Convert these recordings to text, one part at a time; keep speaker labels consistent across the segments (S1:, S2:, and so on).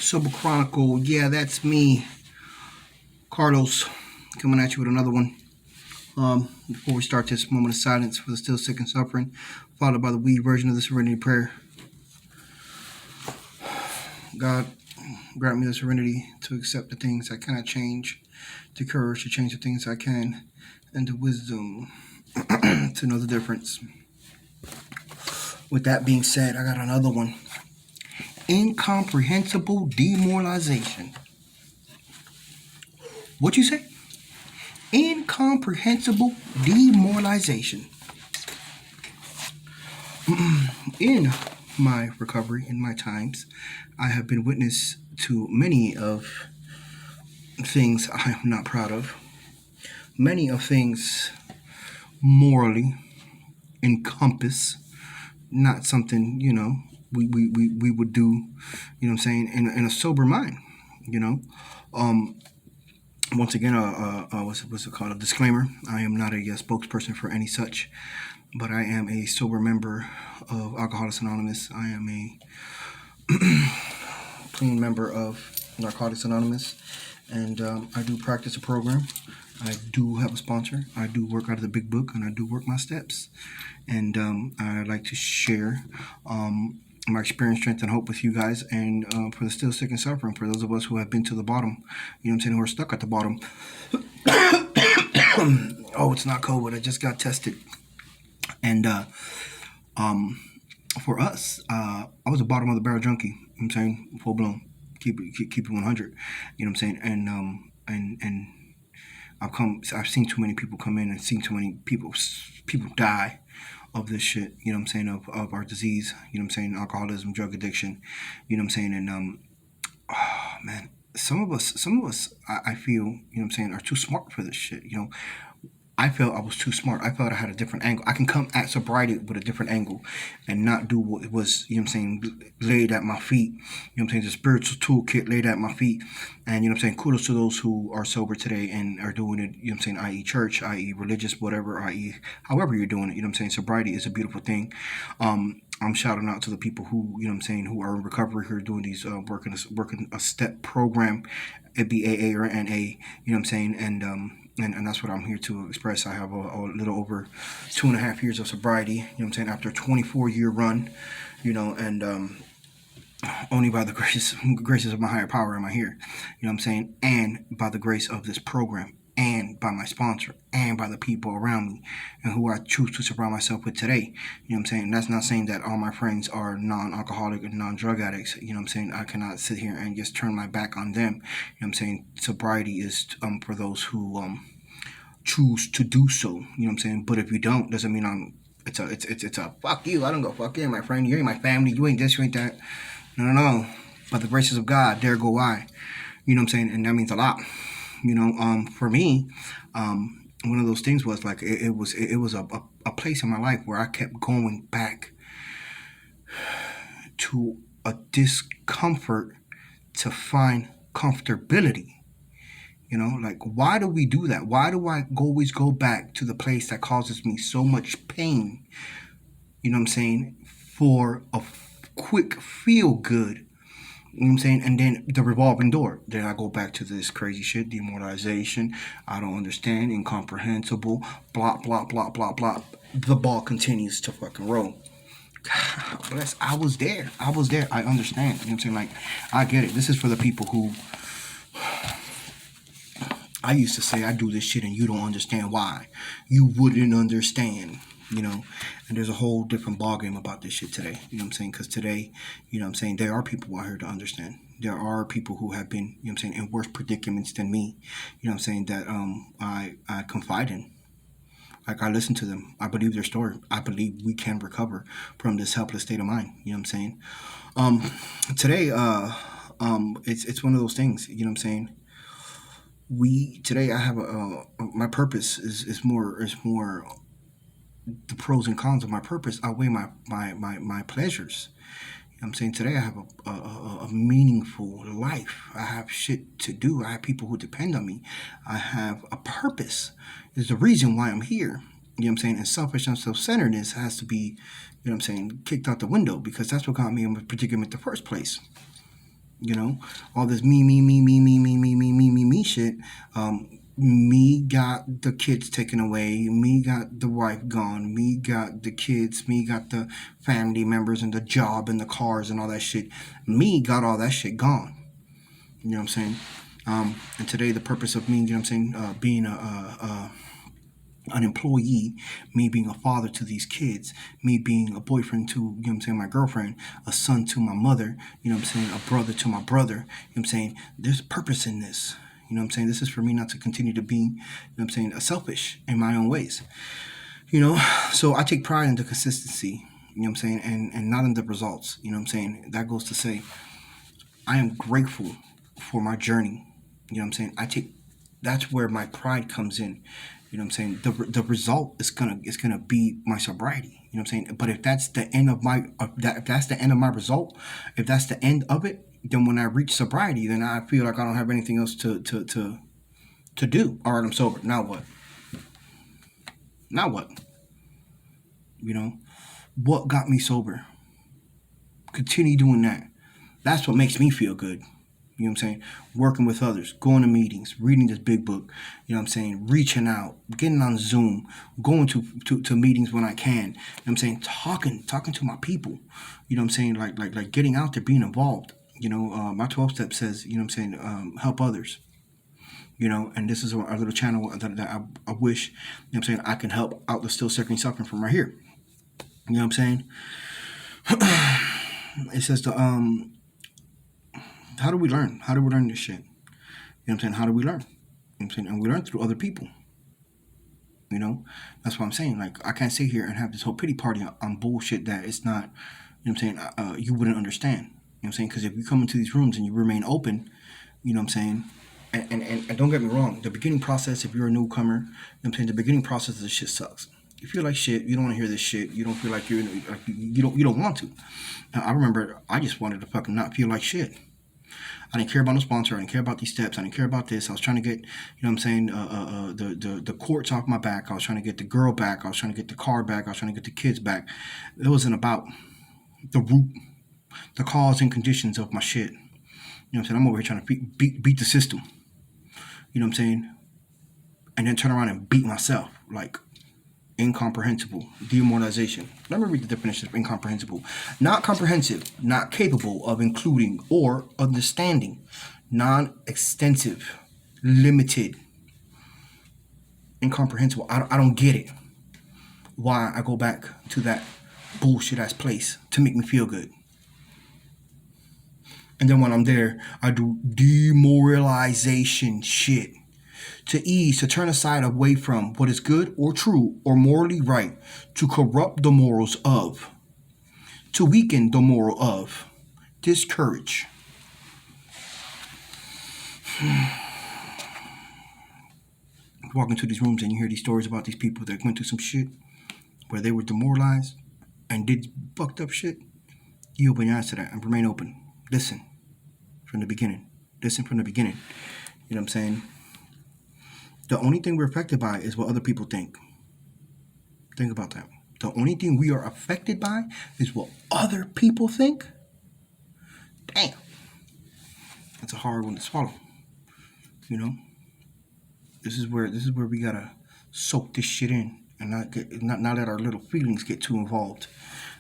S1: Sober Chronicle. Yeah, that's me, Carlos, coming at you with another one. Before we start this moment of silence for the still sick and suffering, followed by the weed version of the serenity prayer. God, grant me the serenity to accept the things I cannot change, the courage to change the things I can, and the wisdom to know the difference. With that being said, I got another one. Incomprehensible demoralization. What you say? Incomprehensible demoralization. In my recovery, in my times, I have been witness to many of things I am not proud of. Many of things morally encompass, not something, we would do, in a sober mind, Once again, what's it called? A disclaimer. I am not a spokesperson for any such, but I am a sober member of Alcoholics Anonymous. I am a clean member of Narcotics Anonymous, and I do practice a program. I do have a sponsor. I do work out of the big book, and I do work my steps. And I like to share my experience, strength, and hope with you guys, and for the still sick and suffering, for those of us who have been to the bottom, who are stuck at the bottom. Oh, it's not COVID. I just got tested. And for us, I was a bottom of the barrel junkie. Full blown, keep it 100. And I've seen too many people come in and seen too many people die of this shit, of our disease, alcoholism, drug addiction, and oh, man, some of us, I feel, are too smart for this shit, I felt I was too smart. I felt I had a different angle. I can come at sobriety with a different angle and not do what was, laid at my feet. The spiritual toolkit laid at my feet. And, kudos to those who are sober today and are doing it, i.e. church, i.e. religious, whatever, i.e. however you're doing it, sobriety is a beautiful thing. I'm shouting out to the people who, who are in recovery, who are doing these, working a step program, it be AA or NA, and that's what I'm here to express. I have a little over 2.5 years of sobriety, after a 24-year run, and only by the graces of my higher power am I here, and by the grace of this program, and by my sponsor, and by the people around me, and who I choose to surround myself with today. That's not saying that all my friends are non-alcoholic and non-drug addicts. I cannot sit here and just turn my back on them. Sobriety is for those who choose to do so. But if you don't, doesn't mean it's a fuck you. I don't go fuck you, my friend. You ain't my family. You ain't this. You ain't that. No. By the graces of God, there go I. And that means a lot. For me, one of those things was like it was a place in my life where I kept going back to a discomfort to find comfortability. Like, why do we do that? Why do I always go back to the place that causes me so much pain? For a quick feel good. And then the revolving door. Then I go back to this crazy shit, demoralization. I don't understand, incomprehensible, blah, blah, blah, blah, blah. The ball continues to fucking roll. God bless. I was there. I understand. Like, I get it. This is for the people who, I used to say, I do this shit and you don't understand why. You wouldn't understand. And there's a whole different ballgame about this shit today, because today, there are people out here to understand. There are people who have been, in worse predicaments than me, that I confide in. Like, I listen to them. I believe their story. I believe we can recover from this helpless state of mind, Today, it's one of those things, today I have my purpose is more the pros and cons of my purpose outweigh my pleasures. Today I have a meaningful life. I have shit to do. I have people who depend on me. I have a purpose. There's a reason why I'm here. And selfish and self-centeredness has to be, kicked out the window, because that's what got me in a predicament in the first place. You know, all this me shit. Me got the kids taken away. Me got the wife gone. Me got the kids. Me got the family members and the job and the cars and all that shit. Me got all that shit gone. You know what I'm saying? And today, the purpose of me, you know what I'm saying, being an employee, me being a father to these kids, me being a boyfriend to, you know what I'm saying, my girlfriend, a son to my mother, you know what I'm saying, a brother to my brother, you know what I'm saying, there's purpose in this. You know what I'm saying? This is for me not to continue to be, you know what I'm saying, selfish in my own ways. You know, so I take pride in the consistency, you know what I'm saying, and not in the results. You know what I'm saying? That goes to say, I am grateful for my journey. You know what I'm saying? That's where my pride comes in. You know what I'm saying? The result is gonna be my sobriety. You know what I'm saying? But if that's the end of my if that's the end of my result, if that's the end of it, then when I reach sobriety, then I feel like I don't have anything else to do. All right, I'm sober. Now what? Now what? You know, what got me sober? Continue doing that. That's what makes me feel good. You know what I'm saying? Working with others, going to meetings, reading this big book, you know what I'm saying? Reaching out, getting on Zoom, going to meetings when I can. You know what I'm saying? Talking to my people. You know what I'm saying? Like getting out there, being involved. You know, my 12 step says, you know what I'm saying, help others. You know, and this is a little channel that I wish, you know what I'm saying, I can help out the still suffering from right here. You know what I'm saying? It says how do we learn? How do we learn this shit? You know what I'm saying? How do we learn? You know what I'm saying? And we learn through other people. You know? That's what I'm saying. Like, I can't sit here and have this whole pity party on bullshit that it's not, you know what I'm saying, you wouldn't understand. You know what I'm saying? Because if you come into these rooms and you remain open, you know what I'm saying? And don't get me wrong, the beginning process, if you're a newcomer, you know what I'm saying, the beginning process of this shit sucks. You feel like shit. You don't want to hear this shit. You don't feel like you don't want to. Now, I remember I just wanted to fucking not feel like shit. I didn't care about no sponsor. I didn't care about these steps. I didn't care about this. I was trying to get, you know what I'm saying, the courts off my back. I was trying to get the girl back. I was trying to get the car back. I was trying to get the kids back. It wasn't about the root, the cause and conditions of my shit. You know what I'm saying? I'm over here trying to beat the system. You know what I'm saying? And then turn around and beat myself. Like, incomprehensible demoralization. Let me read the definition of incomprehensible. Not comprehensive, not capable of including or understanding, non-extensive, limited, incomprehensible. I don't get it. Why I go back to that bullshit ass place to make me feel good. And then when I'm there, I do demoralization shit. To ease, to turn aside away from what is good or true or morally right, to corrupt the morals of, to weaken the moral of, discourage. Walk into these rooms and you hear these stories about these people that went through some shit where they were demoralized and did fucked up shit. You open your eyes to that and remain open. Listen from the beginning. Listen from the beginning. You know what I'm saying? The only thing we're affected by is what other people think. Think about that. The only thing we are affected by is what other people think. Damn. That's a hard one to swallow. You know? This is where we gotta soak this shit in and not let our little feelings get too involved.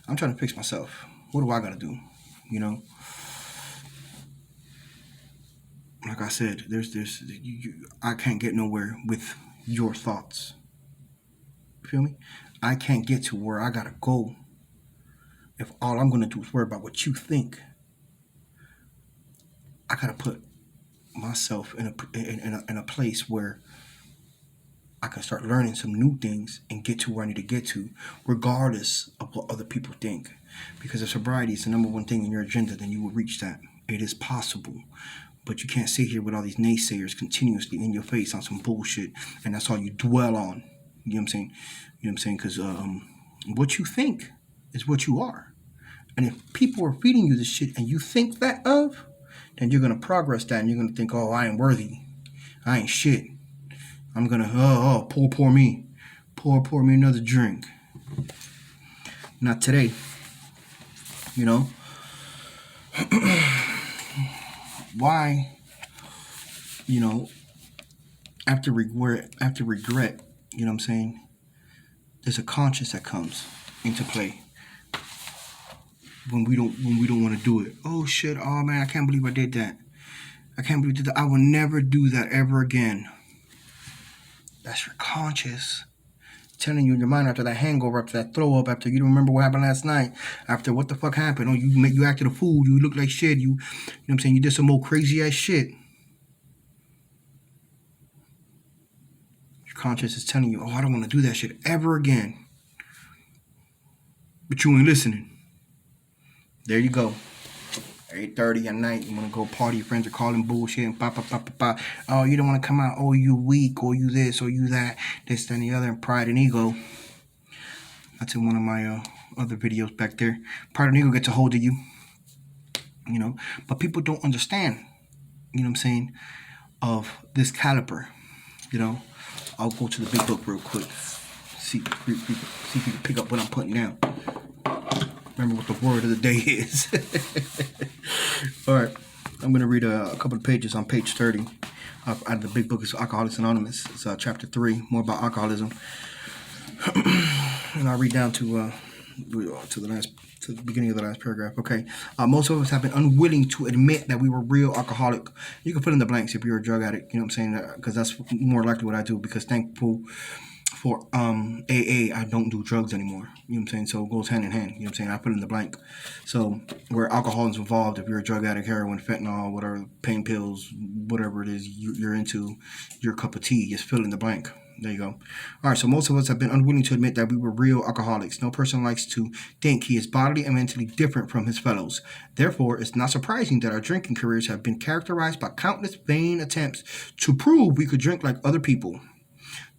S1: I'm trying to fix myself. What do I gotta do? You know? Like I said, I can't get nowhere with your thoughts. Feel me? I can't get to where I gotta go if all I'm gonna do is worry about what you think. I gotta put myself in a place where I can start learning some new things and get to where I need to get to, regardless of what other people think. Because if sobriety is the number one thing in your agenda, then you will reach that. It is possible. But you can't sit here with all these naysayers continuously in your face on some bullshit, and that's all you dwell on. You know what I'm saying? You know what I'm saying? Because what you think is what you are. And if people are feeding you this shit and you think that of, then you're going to progress that and you're going to think, oh, I ain't worthy. I ain't shit. I'm going to, pour me. Pour me another drink. Not today. You know? why, you know, after regret, you know what I'm saying, there's a conscience that comes into play when we don't want to do it. Oh shit, oh man, I can't believe I did that. I can't believe I did that. I will never do that ever again. That's your conscience telling you in your mind after that hangover, after that throw up, after you don't remember what happened last night, after what the fuck happened. Oh, you acted a fool, you look like shit, you know what I'm saying, you did some old crazy ass shit. Your conscience is telling you, oh, I don't want to do that shit ever again. But you ain't listening. There you go. 8:30 at night, you want to go party, your friends are calling bullshit and pa. Oh, you don't want to come out. Oh, you weak, or you this, or you that, this, that, and the other, and pride and ego. That's in one of my other videos back there. Pride and ego gets a hold of you, you know. But people don't understand, you know what I'm saying, of this caliber, you know. I'll go to the big book real quick. See if you can pick up what I'm putting down. Remember what the word of the day is. All right, I'm going to read a couple of pages on page 30 out of the big book. Is Alcoholics Anonymous. It's chapter 3, more about alcoholism. And I'll read down to the beginning of the last paragraph. Okay. Most of us have been unwilling to admit that we were real alcoholic. You can put in the blanks if you're a drug addict. You know what I'm saying? Because that's more likely what I do. Because thankful for AA, I don't do drugs anymore. You know what I'm saying? So it goes hand in hand. You know what I'm saying? I put in the blank. So where alcohol is involved, if you're a drug addict, heroin, fentanyl, whatever, pain pills, whatever it is you're into, your cup of tea, just fill in the blank. There you go. All right, so most of us have been unwilling to admit that we were real alcoholics. No person likes to think he is bodily and mentally different from his fellows. Therefore, it's not surprising that our drinking careers have been characterized by countless vain attempts to prove we could drink like other people.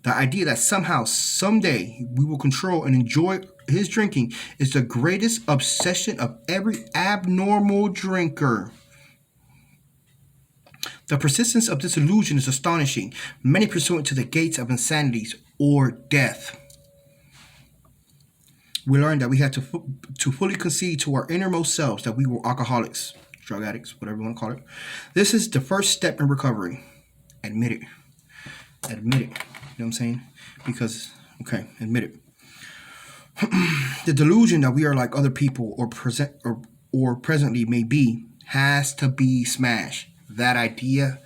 S1: The idea that somehow, someday, we will control and enjoy his drinking is the greatest obsession of every abnormal drinker. The persistence of this illusion is astonishing, many pursuant to the gates of insanities or death. We learned that we had to fully concede to our innermost selves that we were alcoholics, drug addicts, whatever you want to call it. This is the first step in recovery. Admit it. Admit it. You know what I'm saying? Because, okay, admit it. The delusion that we are like other people or presently may be has to be smashed. That idea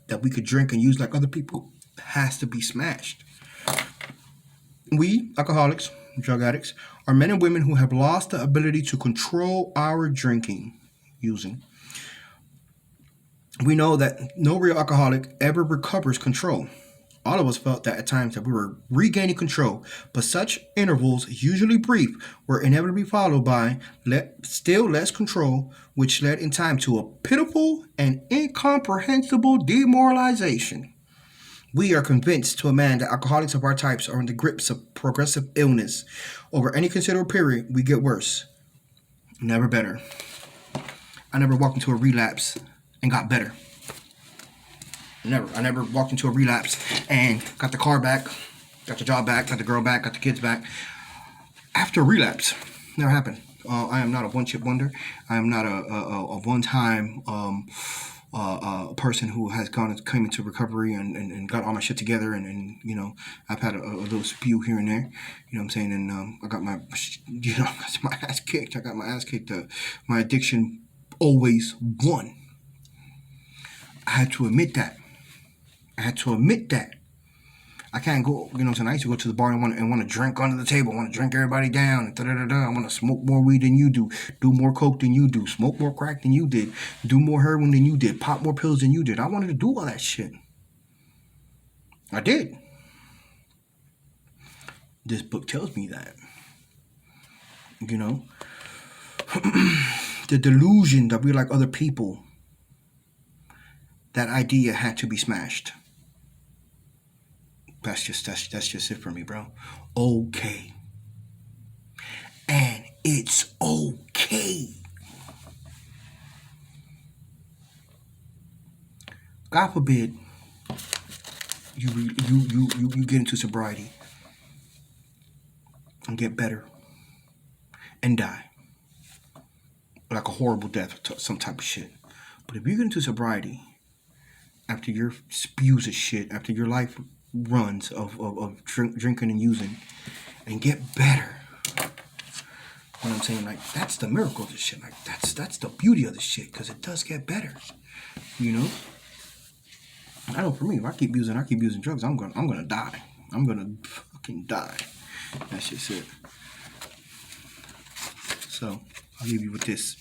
S1: that we could drink and use like other people has to be smashed. We, alcoholics, drug addicts, are men and women who have lost the ability to control our drinking, using. We know that no real alcoholic ever recovers control. All of us felt that at times that we were regaining control, but such intervals, usually brief, were inevitably followed by still less control, which led in time to a pitiful and incomprehensible demoralization. We are convinced to a man that alcoholics of our types are in the grips of progressive illness. Over any considerable period, we get worse, never better. I never walked into a relapse and got better. Never. I never walked into a relapse and got the car back, got the job back, got the girl back, got the kids back. After a relapse, never happened. I am not a one-chip wonder. I am not a one-time person who has came into recovery and got all my shit together. And you know, I've had a little spew here and there. You know what I'm saying? And I got my, my ass kicked. I got my ass kicked. My addiction always won. I had to admit that. I can't go, you know what I'm saying? I used to go to the bar and want to drink under the table, want to drink everybody down, and I want to smoke more weed than you do more coke than you do, smoke more crack than you did, do more heroin than you did, pop more pills than you did. I wanted to do all that shit. I did. This book tells me that. You know? The delusion that we're like other people, that idea had to be smashed. That's just it for me, bro. Okay. And it's okay. God forbid you get into sobriety and get better and die. Like a horrible death, some type of shit. But if you get into sobriety after your spews of shit, after your life runs of drinking and using, and get better, you know what I'm saying? Like, that's the miracle of this shit. Like, that's the beauty of this shit, because it does get better. You know? I know for me, if I keep using drugs, I'm gonna die. I'm gonna fucking die. That's just it. So I'll leave you with this.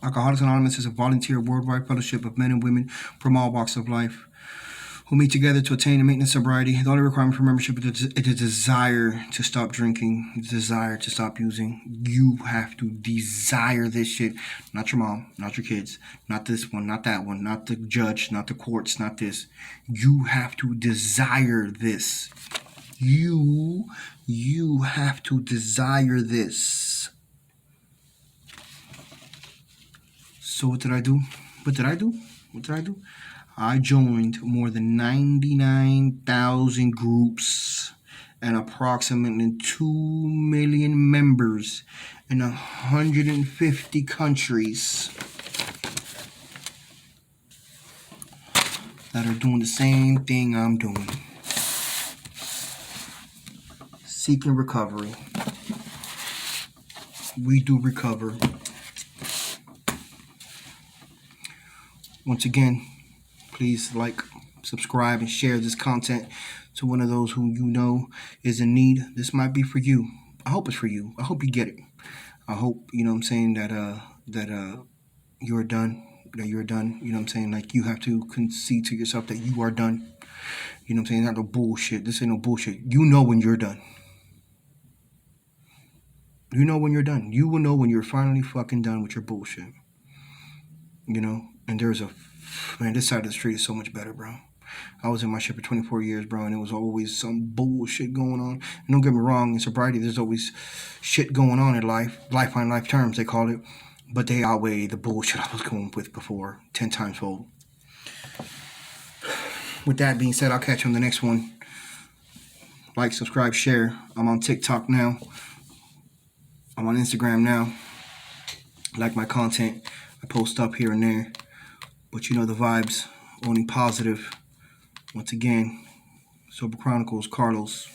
S1: Alcoholics Anonymous is a volunteer worldwide fellowship of men and women from all walks of life who meet together to attain and maintenance sobriety. The only requirement for membership is a desire to stop drinking, a desire to stop using. You have to desire this shit. Not your mom, not your kids, not this one, not that one, not the judge, not the courts, not this. You have to desire this. You have to desire this. So what did I do? I joined more than 99,000 groups and approximately 2 million members in 150 countries that are doing the same thing I'm doing. Seeking recovery. We do recover. Once again, please like, subscribe, and share this content to one of those who you know is in need. This might be for you. I hope it's for you. I hope you get it. I hope, you know what I'm saying, that you're done. That you're done. You know what I'm saying? Like, you have to concede to yourself that you are done. You know what I'm saying? Not no bullshit. This ain't no bullshit. You know when you're done. You know when you're done. You will know when you're finally fucking done with your bullshit. You know? And there's man, this side of the street is so much better, bro. I was in my shit for 24 years, bro, and it was always some bullshit going on. And don't get me wrong, in sobriety, there's always shit going on in life. Life on life terms, they call it. But they outweigh the bullshit I was going with before 10 times fold. With that being said, I'll catch you on the next one. Like, subscribe, share. I'm on TikTok now. I'm on Instagram now. Like my content. I post up here and there. But you know the vibes. Only positive. Once again, Sober Chronicles, Carlos.